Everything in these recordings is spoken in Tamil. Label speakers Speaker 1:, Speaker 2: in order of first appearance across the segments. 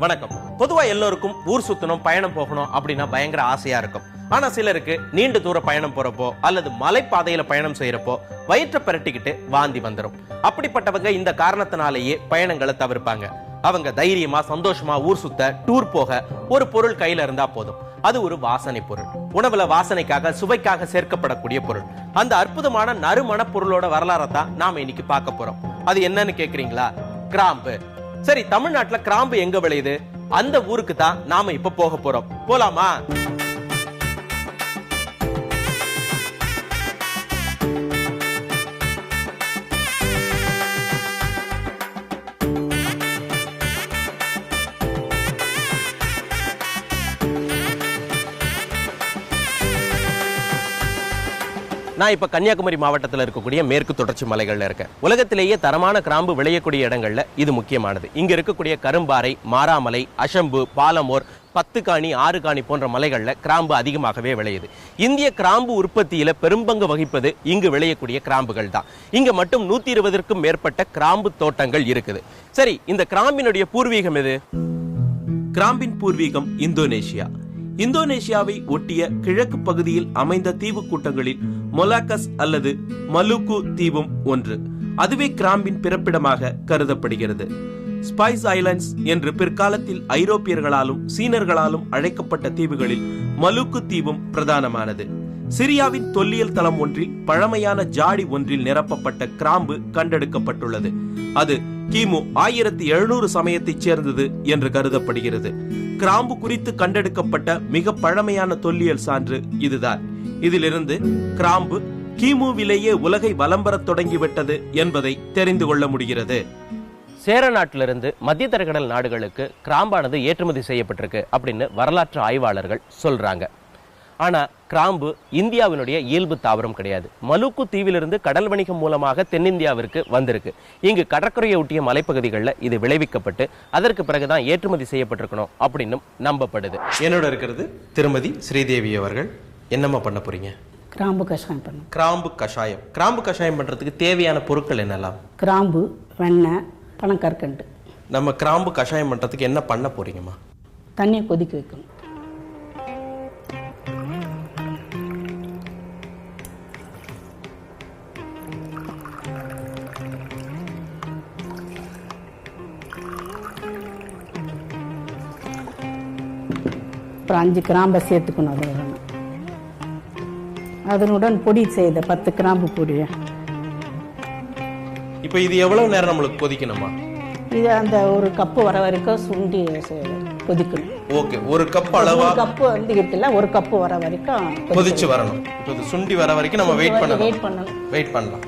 Speaker 1: வணக்கம். பொதுவா எல்லோருக்கும் ஊர் சுத்தணும், பயணம் போகணும் அப்படின்னா பயங்கர ஆசையா இருக்கும். ஆனா சிலருக்கு நீண்ட தூர பயணம் போறப்போ அல்லது மலைப்பாதையில பயணம் செய்யறப்போ வயிற்றை பரட்டிக்கிட்டு வாந்தி வந்துடும். அப்படிப்பட்டவங்க இந்த காரணத்தினாலேயே பயணங்களை தவிர்ப்பாங்க. அவங்க தைரியமா சந்தோஷமா ஊர் சுத்த டூர் போக ஒரு பொருள் கையில இருந்தா போதும். அது ஒரு வாசனை பொருள். உணவுல வாசனைக்காக சுவைக்காக சேர்க்கப்படக்கூடிய பொருள். அந்த அற்புதமான நறுமண பொருளோட வரலாறை தான் நாம இன்னைக்கு பார்க்க போறோம். அது என்னன்னு கேக்குறீங்களா? கிராம்பு. சரி, தமிழ்நாட்டுல கிராம்பு எங்க விளையுது? அந்த ஊருக்கு தான் நாம இப்ப போக போறோம். போலாமா? நான் இப்ப கன்னியாகுமரி மாவட்டத்தில் இருக்கக்கூடிய மேற்கு தொடர்ச்சி மலைகள்ல இருக்கேன். உலகத்திலேயே தரமான கிராம்பு விளையக்கூடிய இடங்கள்ல இது முக்கியமானது. இங்க இருக்கக்கூடிய கரும்பாறை, மாராமலை, அஷம்பு, பாலமோர், பத்துக்காணி, ஆறுகாணி போன்ற மலைகள்ல கிராம்பு அதிகமாகவே விளையுது. இந்திய கிராம்பு உற்பத்தியில பெரும்பங்கு வகிப்பது இங்கு விளையக்கூடிய கிராம்புகள் தான். இங்க மட்டும் 120க்கும் மேற்பட்ட கிராம்பு தோட்டங்கள் இருக்குது. சரி, இந்த கிராம்பினுடைய பூர்வீகம் எது? கிராம்பின் பூர்வீகம் இந்தோனேஷியா. இந்தோனேஷியாவை ஒட்டிய கிழக்கு பகுதியில் அமைந்த தீவு கூட்டங்களில் மொலாக்கஸ் அல்லது மலுக்கு தீவும் ஒன்று. அதுவே கிராம்பின் பிறப்பிடமாக கருதப்படுகிறது. ஸ்பைஸ் ஐலண்ட்ஸ் என்று பிற்காலத்தில் ஐரோப்பியர்களாலும் சீனர்களாலும் அழைக்கப்பட்ட தீவுகளில் மலுக்கு தீவும் பிரதானமானது. சிரியாவின் தொல்லியல் தளம் ஒன்றில் பழமையான ஜாடி ஒன்றில் நிரப்பப்பட்ட கிராம்பு கண்டெடுக்கப்பட்டுள்ளது. அது கிமு 1700 சமயத்தைச் சேர்ந்தது என்று கருதப்படுகிறது. கிராம்பு குறித்து கண்டெடுக்கப்பட்ட மிக பழமையான தொல்லியல் சான்று இதுதான். இதிலிருந்து கிராம்பு கிமுவிலேயே உலகை வலம் பெறத் தொடங்கிவிட்டது என்பதை தெரிந்து கொள்ள முடிகிறது. சேர நாட்டிலிருந்து மத்திய தரைக்கடல் நாடுகளுக்கு கிராம்பானது ஏற்றுமதி செய்யப்பட்டிருக்கு அப்படின்னு வரலாற்று ஆய்வாளர்கள் சொல்றாங்க. ஆனா கிராம்பு இந்தியாவினுடைய இயல்பு தாவரம் கிடையாது. மலுக்கு தீவிலிருந்து கடல் வணிகம் மூலமாக தென்னிந்தியாவிற்கு வந்திருக்கு. இங்கு கடற்கரையை ஒட்டிய மலைப்பகுதிகளில் இது விளைவிக்கப்பட்டு அதற்கு பிறகுதான் ஏற்றுமதி செய்யப்பட்டிருக்கணும் அப்படின்னு நம்பப்படுது. என்னோட இருக்கிறது திருமதி ஸ்ரீதேவி அவர்கள். என்னம்மா பண்ண போறீங்க?
Speaker 2: கிராம்பு கஷாயம் பண்ணணும்.
Speaker 1: கிராம்பு கஷாயம். கிராம்பு கஷாயம் பண்றதுக்கு தேவையான பொருட்கள் என்னெல்லாம்?
Speaker 2: கிராம்பு, வெண்ணெய், பனங்கற்கண்டு.
Speaker 1: நம்ம கிராம்பு கஷாயம் பண்றதுக்கு என்ன பண்ண போறீங்கம்மா?
Speaker 2: தண்ணியை கொதிக்க வைக்கணும். அப்புறம் 5 கிராம்பை சேர்த்துக்கணும். அதனுடன் பொடி செய்த 10 கிராம்பு பொடி.
Speaker 1: இப்போ இது எவ்வளவு நேரம் நம்மளுக்கு கொதிக்கணுமா?
Speaker 2: இது அந்த ஒரு கப்பு வர வரைக்கும் சுண்டி கொதிக்கணும்.
Speaker 1: ஓகே, ஒரு கப் அளவா?
Speaker 2: ஒரு கப்பு வந்துகிட்டுல ஒரு கப்பு வர வரைக்கும்
Speaker 1: கொதிச்சு வரணும். இப்போ இது சுண்டி வர வரைக்கும் நம்ம வெயிட் பண்ணலாம்.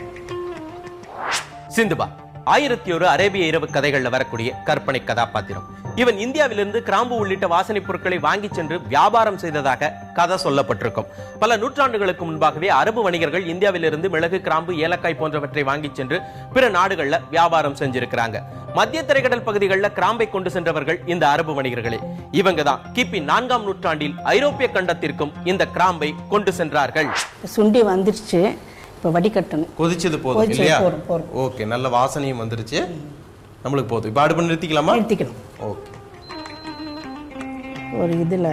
Speaker 1: சிந்துபா 1001 அரேபிய இரவு கதைகள்ல வரக்கூடிய கற்பனை கதாபாத்திரம். இவன் இந்தியாவிலிருந்து கிராம்பு உள்ளிட்ட வாசனை பொருட்களை வாங்கி சென்று வியாபாரம் செய்ததாக கதை சொல்லப்பட்டிருக்கும். பல நூற்றாண்டுகளுக்கு முன்பாகவே அரபு வணிகர்கள் இந்தியாவிலிருந்து மிளகு, கிராம்பு, ஏலக்காய் போன்றவற்றை வாங்கி சென்று பிற நாடுகள்ல வியாபாரம் செஞ்சிருக்கிறாங்க. மத்திய தரைக்கடல் பகுதிகளில் கிராம்பை கொண்டு சென்றவர்கள் இந்த அரபு வணிகர்களே. இவங்க தான் கிபி 4ஆம் நூற்றாண்டில் ஐரோப்பிய கண்டத்திற்கும் இந்த கிராம்பை கொண்டு சென்றார்கள்.
Speaker 2: சுண்டி வந்துருச்சு, இப்போ வடிகட்டணும்.
Speaker 1: கொதிச்சது போதும் இல்லையா? ஓகே, நல்ல வாசனையும் வந்துருச்சு, நம்மளுக்கு போதும். இப்போ அடுப்பு நிறுத்திக்கலாமா?
Speaker 2: நிறுத்திக்கணும்.
Speaker 1: ஓகே.
Speaker 2: ஒரு இதில்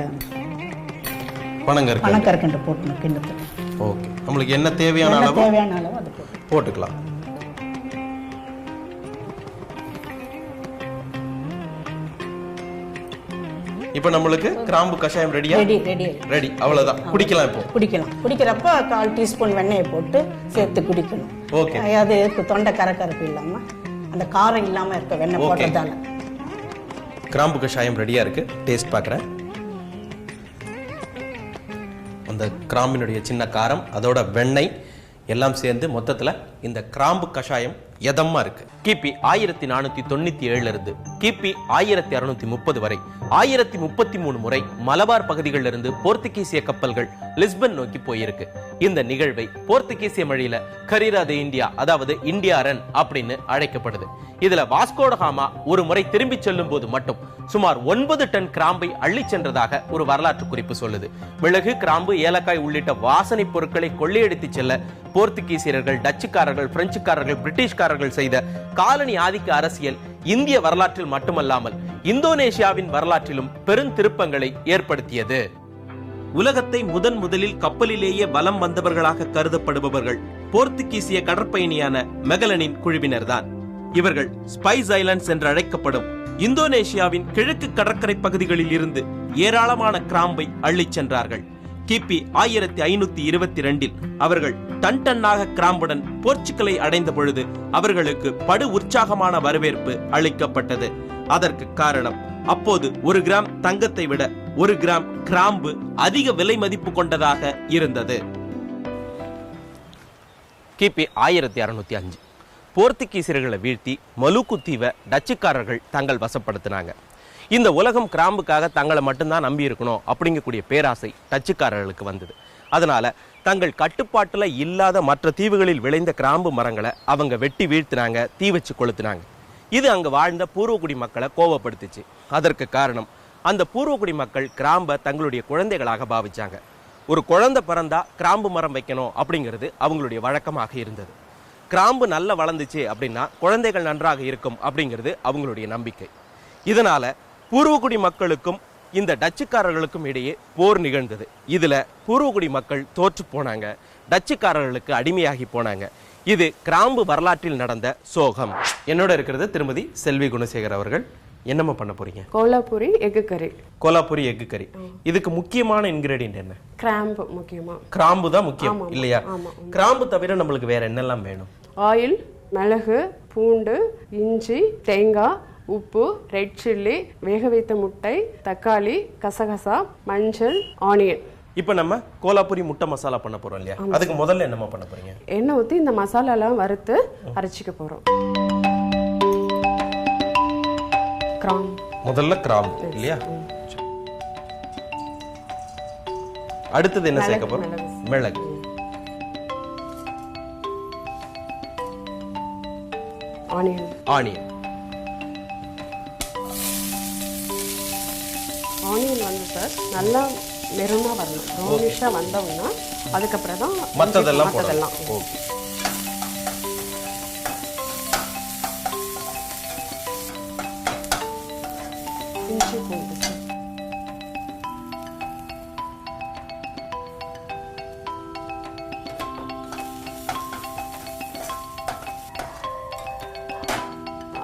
Speaker 2: பனங்கற்கண்டு போட்டணும் கிண்ணத்தில்.
Speaker 1: ஓகே, நம்மளுக்கு என்ன தேவையான அளவு
Speaker 2: அதை
Speaker 1: போட்டுக்கலாம். இப்போ நம்மளுக்கு கிராம்பு கஷாயம் ரெடி. அவ்வளவுதான், குடிக்கலாம். இப்போ
Speaker 2: குடிக்கிறப்ப 1/4 டீஸ்பூன் வெண்ணெயை போட்டு சேர்த்து குடிக்கணும்.
Speaker 1: ஓகே,
Speaker 2: அது தொண்டை கரகரப்பு இல்லாம அந்த காரம் இல்லாம இருக்க வெண்ணெய் போட்டதால.
Speaker 1: கிராம்பு கஷாயம் ரெடியா இருக்கு. டேஸ்ட் பார்க்குறேன். அந்த கிராம்பினுடைய சின்ன காரம், அதோட வெண்ணெய் எல்லாம் சேர்ந்து மொத்தத்துல இந்த கிராம்பு கஷாயம் எதமா இருக்கு. கிபி 1497 இருந்து கிபி 1630 வரை 1033 முறை மலபார் பகுதிகளில் இருந்து போர்த்துகீசிய கப்பல்கள் லிஸ்பன் நோக்கி போயிருக்கு. இந்த நிகழ்வை போர்த்துகீசிய மொழியில கரீரா தி இந்தியா, அதாவது இந்தியா ரன் அப்படின்னு அழைக்கப்படுது. இதுல வாஸ்கோட காமா ஒரு முறை திரும்பி செல்லும் போது மட்டும் சுமார் 9 டன் கிராம்பை அள்ளி சென்றதாக ஒரு வரலாற்று குறிப்பு சொல்லுது. மிளகு, கிராம்பு, ஏலக்காய் உள்ளிட்ட வாசனை பொருட்களை கொள்ளையடித்து செல்ல போர்த்துகீசியர்கள், டச்சுக்காரர்கள், பிரெஞ்சுக்காரர்கள், பிரிட்டிஷ்காரர்கள் செய்த காலனி ஆதிக்க அரசியல் இந்திய வரலாற்றில் மட்டுமல்லாமல் இந்தோனேஷியாவின் வரலாற்றிலும் பெருந்திருப்பங்களை ஏற்படுத்தியது. உலகத்தை முதலில் கப்பலிலேயே வலம் வந்தவர்களாக கருதப்படுபவர்கள் போர்த்துகீசிய கடற்பயணியான மெகலனின் குழுவினர்தான். இவர்கள் ஸ்பைஸ் ஐலண்ட்ஸ் என்று அழைக்கப்படும் இந்தோனேஷியாவின் கிழக்கு கடற்கரை பகுதிகளில் இருந்து ஏராளமான கிராம்பை அள்ளிச் சென்றார்கள். கிபி 1522 அவர்கள் டன் டன்னாக கிராம்புடன் போர்ச்சுகலை அடைந்த பொழுது அவர்களுக்கு படு உற்சாகமான வரவேற்பு அளிக்கப்பட்டது. அதற்கு காரணம், அப்போது 1 கிராம் தங்கத்தை விட 1 கிராம் கிராம்பு அதிக விலை மதிப்பு கொண்டதாக இருந்தது. கிபி 1605 போர்த்துகீசியர்களை வீழ்த்தி மலுக்கு தீவை டச்சுக்காரர்கள் தங்கள் வசப்படுத்தினாங்க. இந்த உலகம் கிராம்புக்காக தங்களை மட்டும்தான் நம்பி இருக்கணும் அப்படிங்கக்கூடிய பேராசை டச்சுக்காரர்களுக்கு வந்தது. அதனால தங்கள் கட்டுப்பாட்டுல இல்லாத மற்ற தீவுகளில் விளைந்த கிராம்பு மரங்களை அவங்க வெட்டி வீழ்த்தினாங்க, தீ வச்சு கொளுத்தினாங்க. இது அங்க வாழ்ந்த பூர்வகுடி மக்களை கோபப்படுத்துச்சு. அதற்கு காரணம், அந்த பூர்வகுடி மக்கள் கிராம்பை தங்களுடைய குழந்தைகளாக பாவிச்சாங்க. ஒரு குழந்தை பிறந்தா கிராம்பு மரம் வைக்கணும் அப்படிங்கிறது அவங்களுடைய வழக்கமாக இருந்தது. கிராம்பு நல்லா வளர்ந்துச்சு அப்படின்னா குழந்தைகள் நன்றாக இருக்கும் அப்படிங்கிறது அவங்களுடைய நம்பிக்கை. இதனால பூர்வகுடி மக்களுக்கும் இந்த டச்சுக்காரர்களுக்கும் இடையே போர் நிகழ்ந்தது. இதுல பூர்வகுடி மக்கள் தோற்று போனாங்க, டச்சுக்காரர்களுக்கு அடிமையாகி போனாங்க. இது கிராம்பு வரலாற்றில் நடந்த சோகம். என்னோட இருக்கிறது திருமதி செல்வி குணசேகர் அவர்கள். என்னம்மா பண்ண போறீங்க?
Speaker 3: கோலாபுரி எக்கு கறி.
Speaker 1: கோலாபுரி எக்கு கறி. இதுக்கு முக்கியமான இன்கிரீடியன்ட் என்ன?
Speaker 3: கிராம்பு முக்கியமா.
Speaker 1: கிராம்பு தான் முக்கியம் இல்லையா? கிராம்பு தவிர நம்மளுக்கு வேற என்னெல்லாம் வேணும்?
Speaker 3: ஆயில், மிளகு, பூண்டு, இஞ்சி, தேங்காய், உப்பு, ரெட் சில்லி, வேக வைத்த முட்டை, தக்காளி, கசகசா, மஞ்சள், ஆனியன்.
Speaker 1: இப்போ நம்ம கோலாபுரி முட்டை மசாலா பண்ண போறோம் இல்லையா? அதுக்கு முதல்ல என்னமா பண்ண போறீங்க?
Speaker 3: எண்ணெய் ஊற்றி இந்த மசாலாலாம் வறுத்து அரைச்சிக்க போறோம். கிராம்பு
Speaker 1: முதல்ல கிராம்பு இல்லையா? அடுத்தது என்ன சேர்க்க போறோம்? மிளகு.
Speaker 3: ஆனியன்.
Speaker 1: ஆனியன்.
Speaker 3: ஆனியன் வந்து சார் நல்லா மெரூனா வரணும். ப்ரௌனிஷா வந்தோம்னா அதுக்கப்புறம் தான்
Speaker 1: மற்றதெல்லாம் போடலாம். ஓகே.
Speaker 3: இஞ்சி பூண்டு சார்.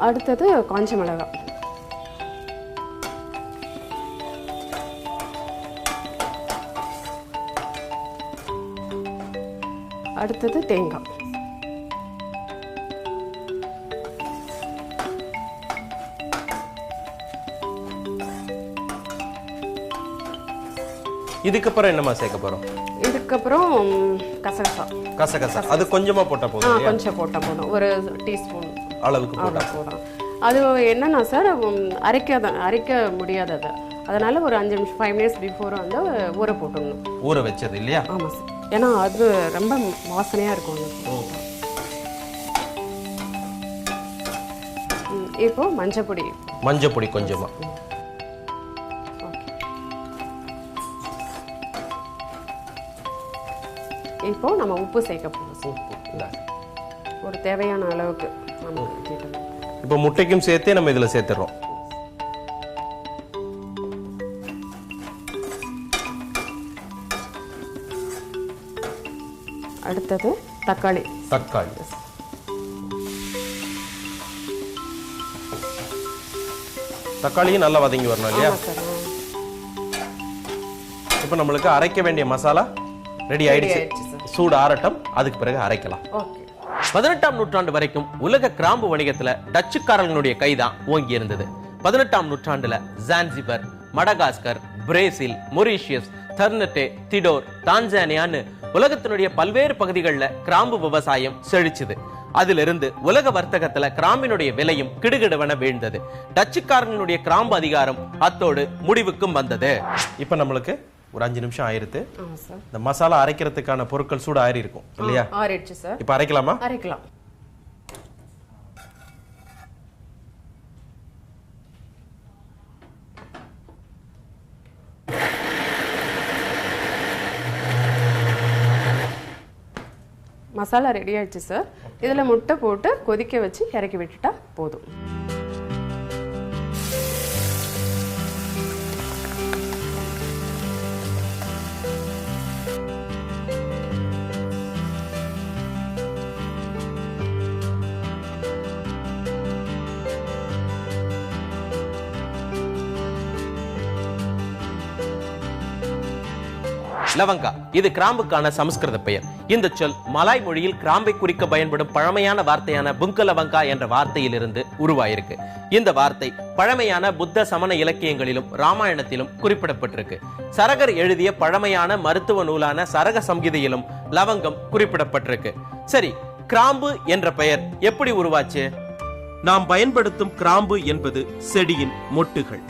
Speaker 3: அடுத்தது காஞ்ச மிளகாய். அடுத்தது தேங்காய்.
Speaker 1: இதுக்கப்புறம் என்னமா சேர்க்க போறோம்?
Speaker 3: இதுக்கப்புறம் கசகசா.
Speaker 1: கசகசா அது கொஞ்சமா போட்டா போதும்.
Speaker 3: கொஞ்சம் போட்டா போதும். ஒரு டீஸ்பூன் அளவுக்கு போட்டா போதும். அது என்னன்னா சார் அரைக்க முடியாது அது. அதனால ஒரு 5 நிமிஷம் 5 மினிட்ஸ் பிஃபோர் வந்து ஊற போட்டுடணும்.
Speaker 1: ஊற வச்சது இல்லையா?
Speaker 3: ஆமா சார். ஏன்னா அது ரொம்ப வாசனையா இருக்கும். இப்போ மஞ்சப்பொடி.
Speaker 1: மஞ்சப்பொடி கொஞ்சமா.
Speaker 3: இப்போ நம்ம உப்பு சேர்க்க போறோம். ஒரு தேவையான அளவுக்கு நம்ம கேட்டோம்.
Speaker 1: இப்போ முட்டைக்கும் சேர்த்தே நம்ம இதுல சேர்த்துறோம்.
Speaker 3: அடுத்தது தக்காளி.
Speaker 1: தக்காளி. தக்காளியும் நல்லா வதங்கி வரணும் இல்லையா? இப்போ நம்மளுக்கு அரைக்க வேண்டிய மசாலா ரெடி ஆயிடுச்சு. சூடு ஆறட்டும், அதுக்கு பிறகு அரைக்கலாம். 18ஆம் நூற்றாண்டு வரைக்கும் உலக கிராம்பு வணிகத்துல டச்சுக்காரர்களுடைய கைதான் ஓங்கி இருந்தது. 18ஆம் நூற்றாண்டுல ஜான்சிபர், மடகாஸ்கர், பிரேசில், மொரீஷியஸ், தர்னட்டே, திடோர், தான்சானியான்னு உலகத்தினுடைய பல்வேறு பகுதிகளில் கிராம்பு விவசாயம் செழிச்சுது. அதிலிருந்து உலக வர்த்தகத்துல கிராம்பினுடைய விலையும் கிடுகிடுவன வீழ்ந்தது. டச்சுக்காரர்களுடைய கிராம்பு அதிகாரம் அத்தோடு முடிவுக்கும் வந்தது. இப்ப நம்மளுக்கு ஒரு 5 நிமிஷம் ஆயிருது. இந்த மசாலா அரைக்கிறதுக்கான பொருட்கள் சூடு ஆறி இருக்கும் இல்லையா?
Speaker 3: ஆறிடுச்சு சார்.
Speaker 1: இப்ப அரைக்கலாமா?
Speaker 3: அரைக்கலாம். மசாலா ரெடி ஆயிடுச்சு சார். இதில் முட்டை போட்டு கொதிக்க வச்சு இறக்கி விட்டுட்டா போதும்.
Speaker 1: லவங்கா இது கிராம்புக்கான சமஸ்கிருத பெயர். இந்த சொல் மலாய் மொழியில் கிராம்பை குறிக்க பயன்படும் பழமையான வார்த்தையான புங்க லவங்கா என்ற வார்த்தையிலிருந்து உருவாயிருக்கு. இந்த வார்த்தை பழமையான புத்த சமண இலக்கியங்களிலும் ராமாயணத்திலும் குறிப்பிடப்பட்டிருக்கு. சரகர் எழுதிய பழமையான மருத்துவ நூலான சரக சம்ஹிதையிலும் லவங்கம் குறிப்பிடப்பட்டிருக்கு. சரி, கிராம்பு என்ற பெயர் எப்படி உருவாச்சு? நாம் பயன்படுத்தும் கிராம்பு என்பது செடியின் மொட்டுகள்.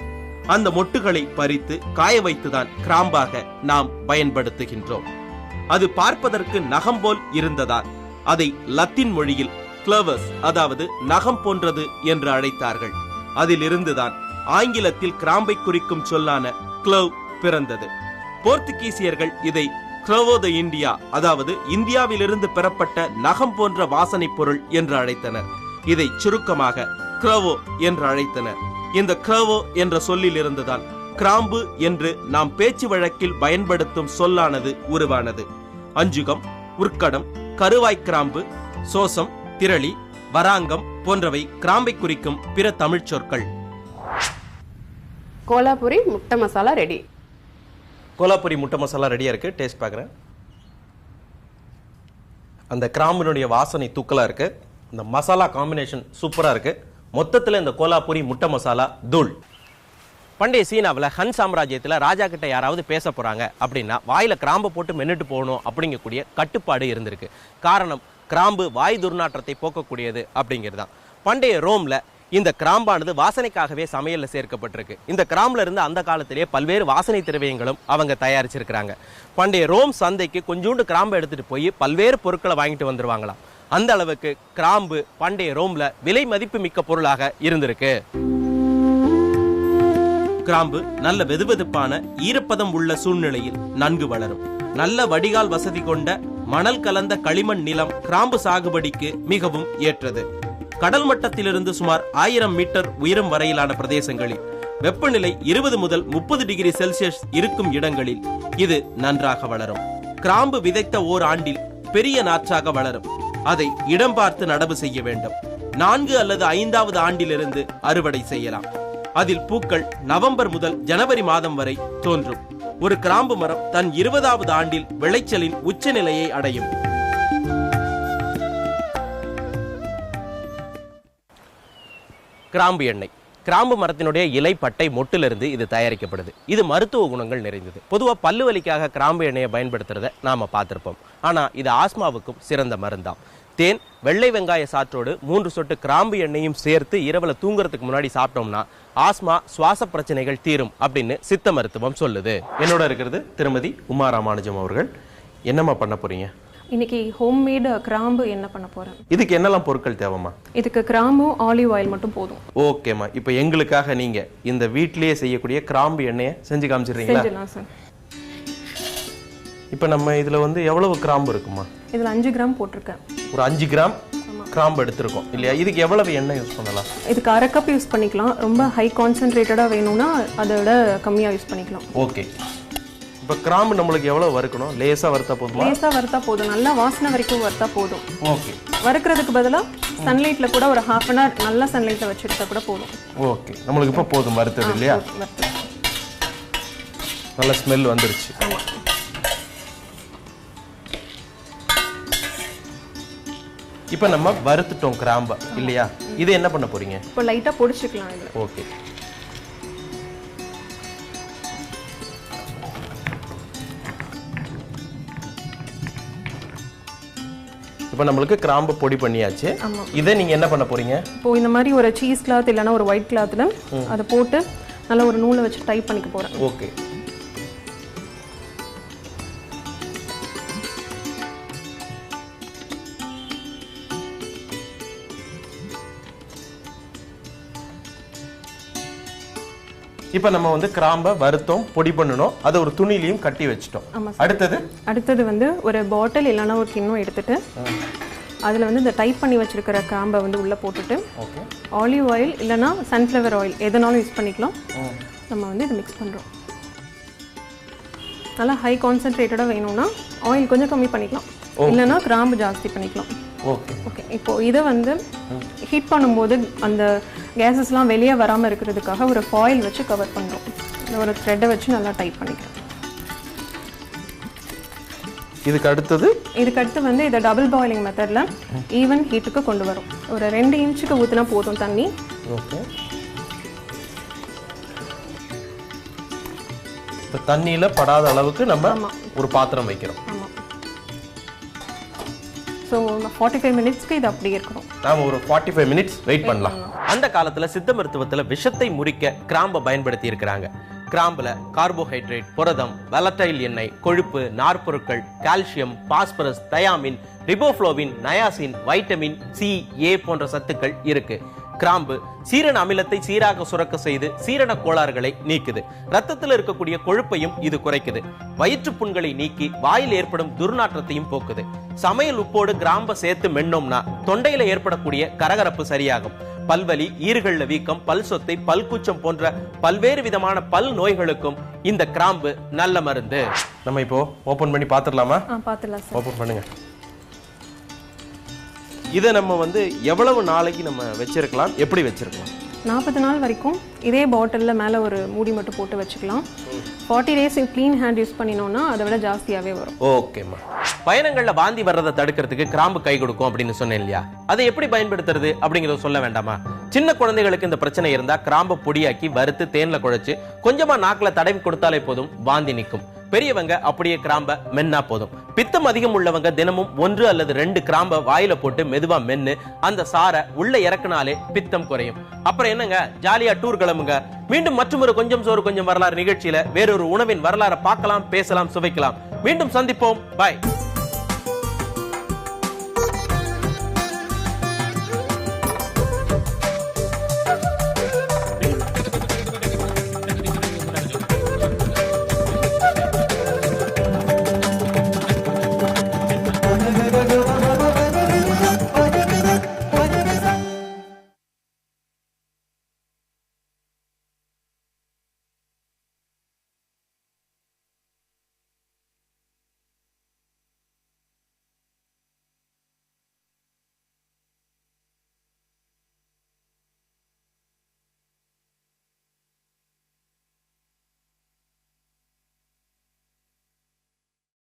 Speaker 1: அந்த மொட்டுகளை பறித்து காய வைத்துதான் கிராம்பாக நாம் பயன்படுத்துகின்றோம். அது பார்ப்பதற்கு நகம் போல் இருந்ததால் அதை லத்தீன் மொழியில் கிளவஸ், அதாவது நகம் போன்றது என்று அழைத்தார்கள். அதிலிருந்துதான் ஆங்கிலத்தில் கிராம்பை குறிக்கும் சொல்லான கிளவ் பிறந்தது. போர்த்துகீசியர்கள் இதை கிளவோ த இந்தியா, அதாவது இந்தியாவிலிருந்து பெறப்பட்ட நகம் போன்ற வாசனை பொருள் என்று அழைத்தனர். இதை சுருக்கமாக கிளவோ என்று அழைத்தனர். இந்த கிளவோ என்ற சொல்லில் இருந்துதான் கிராம்பு என்று நாம் பேச்சு வழக்கில் பயன்படுத்தும் சொல்லானது உருவானது. அஞ்சுகம், உர்க்கடம், கருவாய் கிராம்பு, சோசம், திரளி, வராங்கம் போன்றவை கிராம்பை குறிக்கும் பிற தமிழ் சொற்கள்.
Speaker 3: கோலாபுரி முட்டை மசாலா ரெடி.
Speaker 1: கோலாபுரி முட்டை மசாலா ரெடியா இருக்கு. டேஸ்ட் பார்க்குறேன். அந்த கிராம்பினுடைய வாசனை தூக்கலா இருக்கு. இந்த மசாலா காம்பினேஷன் சூப்பரா இருக்கு. மொத்தத்தில் இந்த கோலாபுரி முட்டை மசாலா தூள். பண்டைய சீனாவில் ஹன் சாம்ராஜ்யத்தில் ராஜா கிட்ட யாராவது பேச போறாங்க அப்படின்னா வாயில கிராம்பை போட்டு மென்னுட்டு போகணும் அப்படிங்கக்கூடிய கட்டுப்பாடு இருந்திருக்கு. காரணம், கிராம்பு வாய் துர்நாற்றத்தை போக்கக்கூடியது அப்படிங்கிறது தான். பண்டைய ரோம்ல இந்த கிராம்பானது வாசனைக்காகவே சமையல்ல சேர்க்கப்பட்டிருக்கு. இந்த கிராம்புல இருந்து அந்த காலத்திலேயே பல்வேறு வாசனை திரவியங்களும் அவங்க தயாரிச்சிருக்கிறாங்க. பண்டைய ரோம் சந்தைக்கு கொஞ்சோண்டு கிராம்பை எடுத்துட்டு போய் பல்வேறு பொருட்களை வாங்கிட்டு வந்துருவாங்களாம். அந்த அளவுக்கு கிராம்பு பண்டைய ரோம்ல விலை மதிப்பு மிக்க பொருளாக இருந்திருக்கு. கிராம்பு நல்ல வெதுவெதுப்பான ஈரப்பதம் உள்ள சூழ்நிலையில் நன்கு வளரும். நல்ல வடிகால் வசதி கொண்ட மணல் கலந்த களிமண் நிலம் கிராம்பு சாகுபடிக்கு மிகவும் ஏற்றது. கடல் மட்டத்திலிருந்து சுமார் 1000 மீட்டர் உயரம் வரையிலான பிரதேசங்களில் வெப்பநிலை 20 முதல் 30 டிகிரி செல்சியஸ் இருக்கும் இடங்களில் இது நன்றாக வளரும். கிராம்பு விதைத்த ஓர் ஆண்டில் பெரிய நாற்றாக வளரும். அதை இடம் பார்த்து நடவு செய்ய வேண்டும். 4 அல்லது 5வது ஆண்டிலிருந்து அறுவடை செய்யலாம். அதில் பூக்கள் நவம்பர் முதல் ஜனவரி மாதம் வரை தோன்றும். ஒரு கிராம்பு மரம் தன் 20வது ஆண்டில் விளைச்சலின் உச்சநிலையை அடையும். கிராம்பு எண்ணெய். கிராம்பு மரத்தினுடைய இலை, பட்டை, மொட்டிலிருந்து இது தயாரிக்கப்படுது. இது மருத்துவ குணங்கள் நிறைந்தது. பொதுவாக பல்லு வலிக்காக கிராம்பு எண்ணெயை பயன்படுத்துறதை நாம பார்த்திருப்போம். ஆனா இது ஆஸ்மாவுக்கும் சிறந்த மருந்தாம். தேன், வெள்ளை வெங்காய சாற்றோடு 3 சொட்டு கிராம்பு எண்ணெயும் சேர்த்து இரவுல தூங்குறதுக்கு முன்னாடி சாப்பிட்டோம்னா ஆஸ்மா, சுவாச பிரச்சனைகள் தீரும் அப்படின்னு சித்த மருத்துவம் சொல்லுது. என்னோட இருக்கிறது திருமதி உமா ராமானுஜம் அவர்கள். என்னம்மா பண்ண போறீங்க?
Speaker 4: இன்னைக்கு ஹோம்மேட் கிராம்பு என்ன பண்ண போறேன்.
Speaker 1: இதுக்கு என்னெல்லாம் பொருட்கள் தேவைமா?
Speaker 4: இதுக்கு கிராம்பும் ஆலிவ் ஆயில் மட்டும் போதும்.
Speaker 1: ஓகேம்மா. இப்போ எங்களுக்காக நீங்க இந்த வீட்டிலேயே செய்யக்கூடிய கிராம்பு எண்ணெயை செஞ்சு காமிச்சிடுறீங்களா?
Speaker 4: செஞ்சிடலாம் சார்.
Speaker 1: இப்போ நம்ம இதுல வந்து எவ்வளவு கிராம்பு இருக்குமா?
Speaker 4: இதுல 5 கிராம் போட்டிருக்கேன்.
Speaker 1: ஒரு 5 கிராம் கிராம்பு எடுத்திருக்கோம் இல்லையா? இதுக்கு எவ்வளவு எண்ணெய் யூஸ் பண்ணலாம்?
Speaker 4: இதுக்கு 1/2 கப் யூஸ் பண்ணிக்கலாம். ரொம்ப ஹை கான்சென்ட்ரேட்டடா வேணும்னா அதோட கம்மியா யூஸ் பண்ணிக்கலாம்.
Speaker 1: ஓகே. இப்போ கிராம்பு நம்மளுக்கு எவ்வளவு வறுக்கணும்? லேசா வறுத்தா போதுமா?
Speaker 4: லேசா வறுத்தா போதும். நல்லா வாசனை வரைக்கும் வறுத்தா போதும்.
Speaker 1: ஓகே.
Speaker 4: வறுக்கிறதுக்கு பதிலா சன்லைட்ல கூட ஒரு 1/2 அன் ஹவர் நல்லா சன்லைட்ல வச்சுட்டா கூட போதும்.
Speaker 1: ஓகே. நம்மளுக்கு இப்போ போதும் வறுத்தது இல்லையா? நல்ல ஸ்மெல் வந்துருச்சு. இப்போ நம்ம வறுத்துட்டோம் கிராம்பு இல்லையா? இது என்ன பண்ண போறீங்க?
Speaker 4: இப்போ லைட்டா பொடிச்சுக்கலாம் இது.
Speaker 1: ஓகே. இப்போ நம்மளுக்கு கிராம்பு பொடி பண்ணியாச்சு. இதை நீங்க என்ன பண்ண போறீங்க?
Speaker 4: இப்போ இந்த மாதிரி ஒரு சீஸ் கிளாத் இல்லனா ஒரு ஒயிட் கிளாத்ல அதை போட்டு நல்லா ஒரு நூலை வச்சு டைப் பண்ணிக்க போறேன்.
Speaker 1: ஓகே. இப்ப நம்ம வந்து கிராம்ப வறுத்தோம், பொடி பண்ணணும், அதை ஒரு துணிலையும் கட்டி வச்சிட்டோம். அடுத்தது
Speaker 4: வந்து ஒரு பாட்டில் இல்லைன்னா ஒரு கிண்ணம் எடுத்துட்டு அதில் வந்து இந்த டைப் பண்ணி வச்சிருக்கிற கிராம்பை வந்து உள்ளே போட்டுட்டு ஆலிவ் ஆயில் இல்லைன்னா சன்ஃப்ளவர் ஆயில் எதனாலும் யூஸ் பண்ணிக்கலாம். நம்ம வந்து இதை மிக்ஸ் பண்ணுறோம். நல்லா ஹை கான்சென்ட்ரேட்டடாக வேணும்னா ஆயில் கொஞ்சம் கம்மி பண்ணிக்கலாம், இல்லைன்னா கிராம்பு ஜாஸ்தி பண்ணிக்கலாம். ஓகே இப்போது இதை வந்து ஹீட் பண்ணும்போது அந்த கேஸஸ்லாம் வெளியே வராமல் இருக்கிறதுக்காக ஒரு ஃபாயில் வச்சு கவர் பண்ணுறோம். ஒரு த்ரெட்டை வச்சு நல்லா டைப் பண்ணிக்கிறோம்.
Speaker 1: இதுக்கு அடுத்து
Speaker 4: வந்து இதை டபுள் பாயிலிங் மெத்தடில் ஈவன் ஹீட்டுக்கு கொண்டு வரும். ஒரு 2 இன்ச்சுக்கு ஊற்றினா போதும் தண்ணி.
Speaker 1: ஓகே, இப்போ தண்ணியில் படாத அளவுக்கு நம்ம ஒரு பாத்திரம் வைக்கிறோம்.
Speaker 4: ஆமாம். ஸோ 45 மினிட்ஸ்க்கு இது அப்படியே இருக்கணும்.
Speaker 1: நாம ஒரு 45 மினிட்ஸ் வெயிட் பண்ணலாம். அந்த காலத்துல சித்த மருத்துவத்துல விஷத்தை முறிக்க கிராம்பை பயன்படுத்தி இருக்கிறாங்க. கிராம்புல கார்போஹைட்ரேட், புரதம், வலட்டைல் எண்ணெய், கொழுப்பு, நார்ப்பொருட்கள், calcium, phosphorus, thiamine, riboflavin, niacin, vitamin C, A போன்ற சத்துக்கள் இருக்கு. கிராம்பு சீரண அமிலத்தை சீராக சுரக்க செய்து சீரண கோளாறுகளை நீக்குது. ரத்தத்தில் இருக்கக்கூடிய கொழுப்பையும் இது குறைக்குது. வயிற்று புண்களை நீக்கி வாயில் ஏற்படும் துர்நாற்றத்தையும் போக்குது. சமையல் உப்போடு கிராம்பை சேர்த்து மென்னோம்னா தொண்டையில ஏற்படக்கூடிய கரகரப்பு சரியாகும். பல்வலி, ஈறுகள்ல வீக்கம், பல் சொத்தை, பல்கூச்சம் போன்ற பல்வேறு விதமான பல் நோய்களுக்கும் இந்த கிராம்பு நல்ல மருந்து. நம்ம இப்போ ஓபன் பண்ணி பாத்துடலாமா?
Speaker 4: பாத்துடலாம் சார்.
Speaker 1: ஓபன் பண்ணுங்க. இதை நம்ம வந்து எவ்வளவு நாளைக்கு நம்ம வச்சிருக்கலாம், எப்படி வச்சிருக்கலாம்?
Speaker 4: 40 நாள் வரைக்கும் இதே பாட்டிலில் மேலே ஒரு மூடி மட்டும் போட்டு வச்சுக்கலாம். 40 டேஸ் க்ளீன் ஹேண்ட் யூஸ் பண்ணினோம்னா அதை விட ஜாஸ்தியாகவே வரும்.
Speaker 1: ஓகேம்மா. பயணங்கள்ல வாந்தி வர்றதை தடுக்கிறதுக்கு கிராம்பு கை கொடுக்கும் அப்படின்னு சொன்னேன் இல்லையா? அதை எப்படி பயன்படுத்துறது அப்படிங்கறத சொல்ல வேண்டாமா? சின்ன குழந்தைகளுக்கு இந்த பிரச்சனை இருந்தா கிராம்பை பொடியாக்கி வறுத்து தேன்ல குழைச்சு கொஞ்சமா நாக்குல தடவி கொடுத்தாலே போதும், வாந்தி நிற்கும். பெரியவங்க அப்படியே கிராம்ப மென்னா போதும். பித்தம் அதிகம் உள்ளவங்க தினமும் 1 அல்லது 2 கிராம்ப வாயில போட்டு மெதுவா மென்னு அந்த சாரை உள்ள இறக்குனாலே பித்தம் குறையும். அப்புறம் என்னங்க, ஜாலியா டூர் கிளம்புங்க. மீண்டும் மற்றொரு கொஞ்சம் சோறு கொஞ்சம் வரலாறு நிகழ்ச்சியில வேறொரு உணவின் வரலாறை பார்க்கலாம், பேசலாம், சுவைக்கலாம். மீண்டும் சந்திப்போம். பாய்.